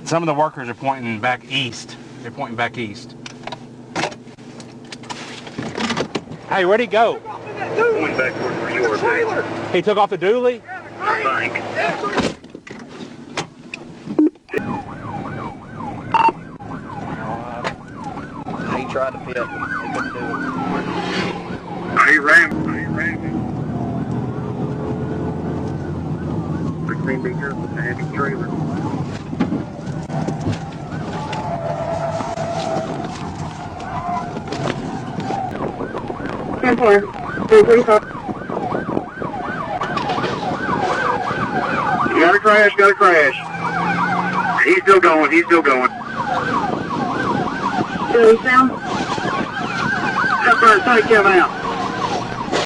Some of the workers are pointing back east. They're pointing back east. Hey, where'd he go? Going back towards where you are. He took off the dually? I think. He tried to fit. He couldn't do it. He ran. 16 meters with a heavy trailer. You got a crash. He's still going. Do you sound? Up there, take him out.